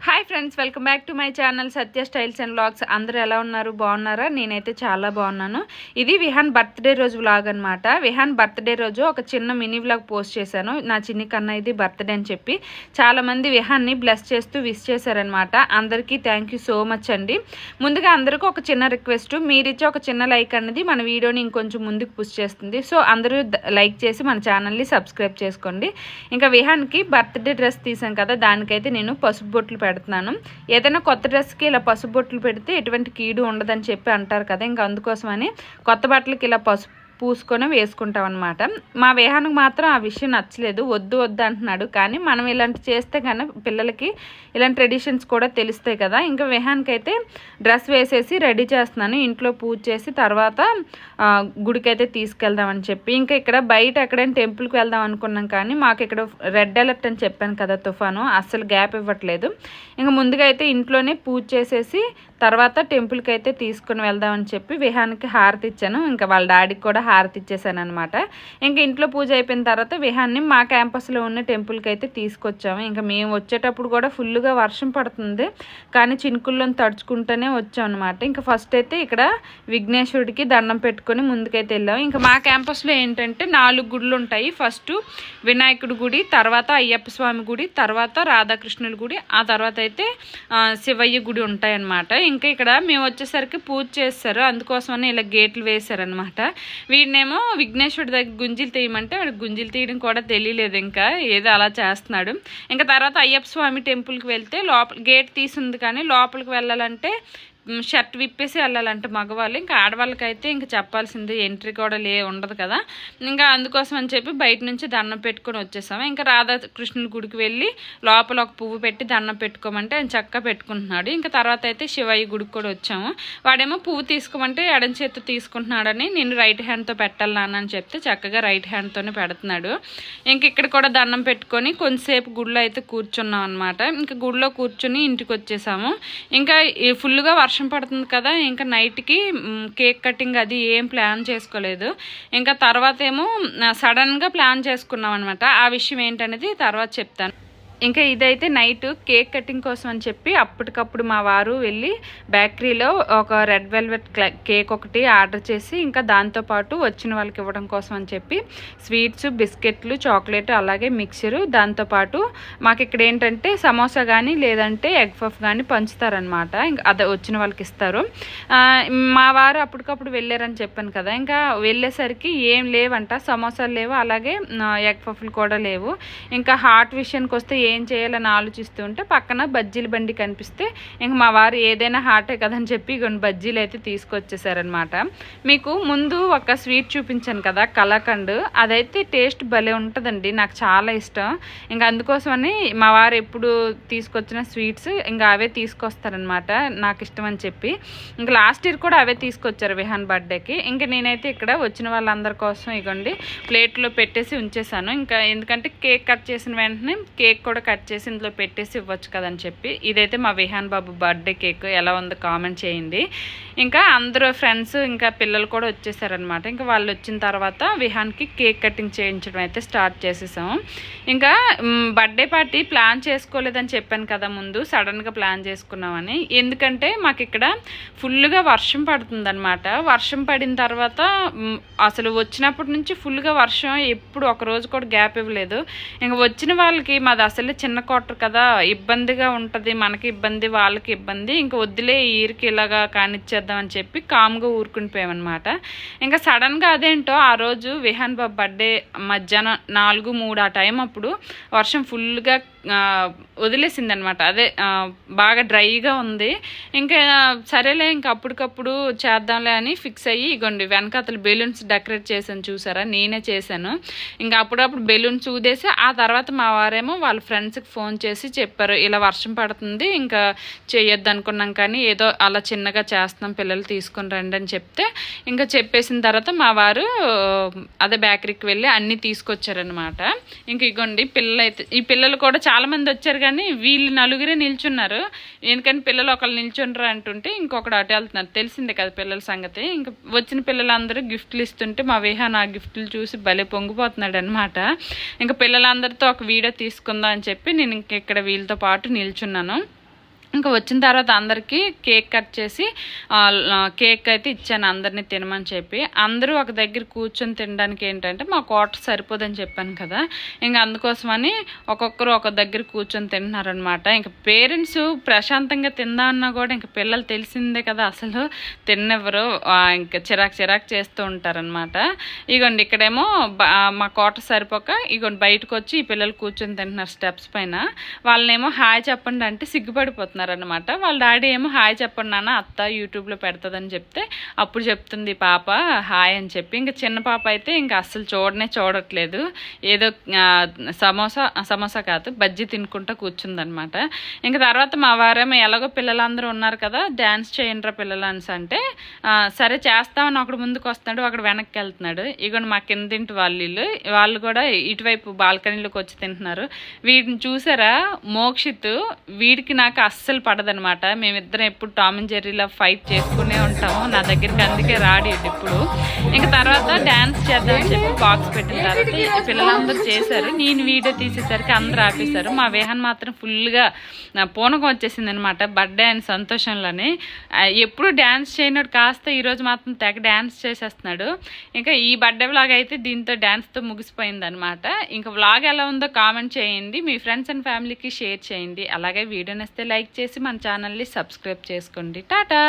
Hi friends, welcome back to my channel Satya styles and vlogs. అందరూ ఎలా ఉన్నారు? బాగున్నారా? నేనైతే చాలా బాగున్నాను. ఇది విహాన్ బర్త్డే రోజు వ్లాగ్ అనమాట. విహాన్ బర్త్డే రోజు ఒక చిన్న మినీ వ్లాగ్ పోస్ట్ చేశాను. నా చిన్ని కన్నా ఇది బర్త్డే అని చెప్పి చాలామంది విహాన్ని బ్లెస్ చేస్తూ విష్ చేశారనమాట. అందరికీ థ్యాంక్ యూ సో మచ్ అండి. ముందుగా అందరికీ ఒక చిన్న రిక్వెస్ట్, మీరిచ్చే ఒక చిన్న లైక్ అనేది మన వీడియోని ఇంకొంచెం ముందుకు పుష్ చేస్తుంది. సో అందరూ లైక్ చేసి మన ఛానల్ని సబ్స్క్రైబ్ చేసుకోండి. ఇంకా విహాన్కి బర్త్డే డ్రెస్ తీసాం కదా, దానికైతే నేను పసుపు బొట్లు పెడుతున్నాను. ఏదైనా కొత్త డ్రెస్కి ఇలా పసుపు బొట్లు పెడితే ఎటువంటి కీడు ఉండదని చెప్పి అంటారు కదా, ఇంకా అందుకోసమని కొత్త బట్టలకి ఇలా పసుపు పూసుకొని వేసుకుంటాం అనమాట. మా విహాన్కి మాత్రం ఆ విషయం నచ్చలేదు, వద్దు వద్దు అంటున్నాడు. కానీ మనం ఇలాంటి చేస్తే కానీ పిల్లలకి ఇలాంటి ట్రెడిషన్స్ కూడా తెలుస్తాయి కదా. ఇంకా విహాన్కి అయితే డ్రెస్ వేసేసి రెడీ చేస్తున్నాను. ఇంట్లో పూజ చేసి తర్వాత గుడికైతే తీసుకెళ్దామని చెప్పి, ఇంకా ఇక్కడ బయట ఎక్కడైనా టెంపుల్కి వెళ్దాం అనుకున్నాం. కానీ మాకు ఇక్కడ రెడ్ అలర్ట్ అని చెప్పాను కదా, తుఫాను అస్సలు గ్యాప్ ఇవ్వట్లేదు. ఇంకా ముందుగా అయితే ఇంట్లోనే పూజ చేసేసి తర్వాత టెంపుల్కి అయితే తీసుకుని వెళ్దామని చెప్పి విహాన్కి హారతి ఇచ్చాను. ఇంకా వాళ్ళ డాడీకి కూడా హారతి ఇచ్చేసాను అనమాట. ఇంకా ఇంట్లో పూజ అయిపోయిన తర్వాత విహాన్ని మా క్యాంపస్లో ఉన్న టెంపుల్కి అయితే తీసుకొచ్చాము. ఇంకా మేము వచ్చేటప్పుడు కూడా ఫుల్గా వర్షం పడుతుంది, కానీ చినుకుల్లో తడుచుకుంటూనే వచ్చాం అనమాట. ఇంకా ఫస్ట్ అయితే ఇక్కడ విఘ్నేశ్వరుడికి దండం పెట్టుకొని ముందుకైతే వెళ్ళాము. ఇంకా మా క్యాంపస్లో ఏంటంటే 4 గుడులు ఉంటాయి. ఫస్ట్ వినాయకుడి గుడి, తర్వాత అయ్యప్ప స్వామి గుడి, తర్వాత రాధాకృష్ణుల గుడి, ఆ తర్వాత అయితే శివయ్య గుడి ఉంటాయి అన్నమాట. ఇంకా ఇక్కడ మేము వచ్చేసరికి పూజ చేస్తారు, అందుకోసమని ఇలా గేట్లు వేశారనమాట. వీడినేమో విఘ్నేశ్వరుడి దగ్గర గుంజీలు తీయమంటే వాడికి గుంజీలు తీయడం కూడా తెలియలేదు, ఇంకా ఏదో అలా చేస్తున్నాడు. ఇంకా తర్వాత అయ్యప్ప స్వామి టెంపుల్కి వెళ్తే లోపల గేట్ తీసుంది, కానీ లోపలికి వెళ్ళాలంటే షర్ట్ విప్పేసి వెళ్ళాలంటే మగవాళ్ళు. ఇంకా ఆడవాళ్ళకైతే ఇంకా చెప్పాల్సింది ఎంట్రీ కూడా ఉండదు కదా. ఇంకా అందుకోసం అని చెప్పి బయట నుంచి దండం పెట్టుకొని వచ్చేసాము. ఇంకా రాధాకృష్ణుల గుడికి వెళ్ళి లోపల ఒక పువ్వు పెట్టి దండం పెట్టుకోమంటే ఆయన చక్కగా పెట్టుకుంటున్నాడు. ఇంకా తర్వాత అయితే శివయ్య గుడికి కూడా వచ్చాము. వాడేమో పువ్వు తీసుకోమంటే ఎడం చేతితో తీసుకుంటున్నాడని నేను రైట్ హ్యాండ్తో పెట్టాలి నాన్న అని చెప్తే చక్కగా రైట్ హ్యాండ్తోనే పెడుతున్నాడు. ఇంక ఇక్కడ కూడా దండం పెట్టుకొని కొంతసేపు గుడిలో అయితే కూర్చున్నాం అనమాట. ఇంకా గుడిలో కూర్చుని ఇంటికి వచ్చేసాము. ఇంకా ఫుల్గా వర్షం పడుతుంది కదా, ఇంకా నైట్కి కేక్ కటింగ్ అది ఏం ప్లాన్ చేసుకోలేదు. ఇంకా తర్వాత ఏమో సడన్గా ప్లాన్ చేసుకున్నాం అనమాట. ఆ విషయం ఏంటనేది తర్వాత చెప్తాను. ఇంకా ఇదైతే నైట్ కేక్ కటింగ్ కోసం అని చెప్పి అప్పటికప్పుడు మా వారు వెళ్ళి బేకరీలో ఒక రెడ్ వెల్వెట్ కేక్ ఒకటి ఆర్డర్ చేసి, ఇంకా దాంతోపాటు వచ్చిన వాళ్ళకి ఇవ్వడం కోసం అని చెప్పి స్వీట్స్, బిస్కెట్లు, చాక్లెట్, అలాగే మిక్చరు, దాంతోపాటు మాకు ఇక్కడ ఏంటంటే సమోసా కానీ లేదంటే ఎగ్ పఫ్ కానీ పంచుతారనమాట. ఇంకా అదే వచ్చిన వాళ్ళకి ఇస్తారు. మా వారు అప్పటికప్పుడు వెళ్ళారని చెప్పాను కదా, ఇంకా వెళ్ళేసరికి ఏం లేవంట, సమోసాలు లేవు, అలాగే ఎగ్ పఫ్లు కూడా లేవు. ఇంకా హాట్ విషయానికి వస్తే ఏం చేయాలని ఆలోచిస్తూ ఉంటే పక్కన బజ్జీల బండి కనిపిస్తే ఇంక మా వారు ఏదైనా హాటే కదని చెప్పి కొన్ని బజ్జీలు అయితే తీసుకొచ్చేసారనమాట. మీకు ముందు ఒక స్వీట్ చూపించాను కదా, కలాకండ్, అదైతే టేస్ట్ భలే ఉంటుందండి, నాకు చాలా ఇష్టం. ఇంకా అందుకోసమని మా వారు ఎప్పుడు తీసుకొచ్చిన స్వీట్స్ ఇంకా అవే తీసుకొస్తారనమాట, నాకు ఇష్టం అని చెప్పి. ఇంకా లాస్ట్ ఇయర్ కూడా అవే తీసుకొచ్చారు విహాన్ బర్త్డేకి. ఇంకా నేనైతే ఇక్కడ వచ్చిన వాళ్ళందరి కోసం ఇగోండి ప్లేట్లో పెట్టేసి ఉంచేసాను. ఇంకా ఎందుకంటే కేక్ కట్ చేసిన వెంటనే కేక్ కూడా కట్ చేసి ఇందులో పెట్టేసి ఇవ్వచ్చు కదని చెప్పి. ఇదైతే మా విహాన్ బాబు బర్త్డే కేక్, ఎలా ఉందో కామెంట్ చేయండి. ఇంకా అందరూ ఫ్రెండ్స్ ఇంకా పిల్లలు కూడా వచ్చేసారనమాట. ఇంకా వాళ్ళు వచ్చిన తర్వాత విహాన్కి కేక్ కటింగ్ చేయించడం అయితే స్టార్ట్ చేసేసాము. ఇంకా బర్త్డే పార్టీ ప్లాన్ చేసుకోలేదని చెప్పాను కదా ముందు, సడన్గా ప్లాన్ చేసుకున్నామని. ఎందుకంటే మాకు ఇక్కడ ఫుల్గా వర్షం పడుతుందన్నమాట. వర్షం పడిన తర్వాత అసలు వచ్చినప్పటి నుంచి ఫుల్గా వర్షం, ఎప్పుడు ఒక రోజు కూడా గ్యాప్ ఇవ్వలేదు. ఇంకా వచ్చిన వాళ్ళకి మాది అసలు చిన్న క్వార్టర్ కదా, ఇబ్బందిగా ఉంటుంది, మనకి ఇబ్బంది వాళ్ళకి ఇబ్బంది. ఇంకా వద్దులే ఈ ఇయర్కి ఇలాగా కానిచ్చేద్దామని చెప్పి కామ్గా ఊరుకునిపోయామన్నమాట. ఇంకా సడన్గా అదేంటో ఆ రోజు విహాన్ బాబు బర్త్డే మధ్యాహ్నం 4-3 ఆ టైం అప్పుడు వర్షం ఫుల్గా వదిలేసింది అనమాట. అదే బాగా డ్రైగా ఉంది. ఇంకా సరేలే ఇంకా అప్పటికప్పుడు చేద్దాంలే అని ఫిక్స్ అయ్యి ఇగోండి వెనకాతలు బెలూన్స్ డెకరేట్ చేశాను, చూసారా, నేనే చేశాను. ఇంకా అప్పుడప్పుడు బెలూన్స్ ఊదేసి ఆ తర్వాత మా వారేమో వాళ్ళ ఫ్రెండ్స్కి ఫోన్ చేసి చెప్పారు, ఇలా వర్షం పడుతుంది ఇంకా చేయొద్దు అనుకున్నాం, కానీ ఏదో అలా చిన్నగా చేస్తున్నాం, పిల్లలు తీసుకొని రండి అని చెప్తే ఇంకా చెప్పేసిన తర్వాత మా వారు అదే బేకరీకి వెళ్ళి అన్నీ తీసుకొచ్చారనమాట. ఇంక ఇగోండి ఈ పిల్లలు కూడా చాలామంది వచ్చారు, కానీ వీళ్ళు నలుగురే నిల్చున్నారు. ఎందుకని పిల్లలు ఒకళ్ళు నిల్చుండ్రు అంటుంటే ఇంకొకడు అటు వెళ్తున్నారు, తెలిసిందే కదా పిల్లల సంగతి. ఇంకా వచ్చిన పిల్లలందరూ గిఫ్ట్లు ఇస్తుంటే మా విహాన్ ఆ గిఫ్ట్లు చూసి భలే పొంగిపోతున్నాడు అనమాట. ఇంకా పిల్లలందరితో ఒక వీడియో తీసుకుందాం అని చెప్పి నేను ఇక్కడ వీళ్ళతో పాటు నిల్చున్నాను. ఇంకా వచ్చిన తర్వాత అందరికీ కేక్ కట్ చేసి కేక్ అయితే ఇచ్చాను అందరినీ తినమని చెప్పి. అందరూ ఒక దగ్గర కూర్చొని తినడానికి ఏంటంటే మా క్వార్టర్ సరిపోదని చెప్పాను కదా, ఇంకా అందుకోసమని ఒక్కొక్కరు ఒక దగ్గర కూర్చొని తింటున్నారనమాట. ఇంకా పేరెంట్స్ ప్రశాంతంగా తిందామన్నా కూడా ఇంకా పిల్లలు తెలిసిందే కదా అసలు తిన్నెవరు, ఇంకా చిరాకు చేస్తూ ఉంటారనమాట. ఇగోండి ఇక్కడేమో మా క్వార్టర్ సరిపోక ఇగోండి బయటకు వచ్చి ఈ పిల్లలు కూర్చొని తింటున్నారు స్టెప్స్ పైన. వాళ్ళనేమో హాయ్ చెప్పండి అంటే సిగ్గుపడిపోతున్నారు అనమాట. వాళ్ళ డాడీ ఏమో హాయ్ చెప్పండి నాన్న అత్త యూట్యూబ్లో పెడుతుందని చెప్తే అప్పుడు చెప్తుంది పాప హాయ్ అని చెప్పి. ఇంకా చిన్న పాప అయితే ఇంకా అస్సలు చూడట్లేదు, ఏదో సమోసా కాదు బజ్జీ తినుకుంటా కూర్చుందనమాట. ఇంకా తర్వాత మా వారేమో ఎలాగో పిల్లలందరూ ఉన్నారు కదా డ్యాన్స్ చేయండిరా పిల్లలు అనేసి అంటే సరే చేస్తామని ఒకడు ముందుకు వస్తున్నాడు, ఒకడు వెనక్కి వెళ్తున్నాడు. ఇగోండి మా కిందింటి వాళ్ళు కూడా ఇటువైపు బాల్కనీలోకి వచ్చి తింటున్నారు. వీటిని చూసారా మోక్షిత్, వీడికి నాకు అస్సలు పడదనమాట. మేమిద్దరం ఎప్పుడు టామ్ అండ్ జెర్రీలో ఫైట్ చేసుకునే ఉంటాము, నా దగ్గరికి అందుకే రాడు ఇప్పుడు. ఇంకా తర్వాత డ్యాన్స్ చేద్దామని చెప్పి బాక్స్ పెట్టిన తర్వాత పిల్లలందరూ చేశారు. నేను వీడియో తీసేసరికి అందరూ ఆపేశారు. మా విహాన్ మాత్రం ఫుల్గా పూనకం వచ్చేసింది అనమాట బర్త్డే అని సంతోషంలోనే. ఎప్పుడు డ్యాన్స్ చేయనోడు కాస్త ఈరోజు మాత్రం తెగ డ్యాన్స్ చేసేస్తున్నాడు. ఇంకా ఈ బర్త్డే వ్లాగ్ అయితే దీంతో డ్యాన్స్తో ముగిసిపోయింది అనమాట. ఇంకా వ్లాగ్ ఎలా ఉందో కామెంట్ చేయండి, మీ ఫ్రెండ్స్ అండ్ ఫ్యామిలీకి షేర్ చేయండి. అలాగే వీడియో నచ్చితే లైక్ చేసి మన ఛానల్ని సబ్స్క్రైబ్ చేసుకోండి. టాటా.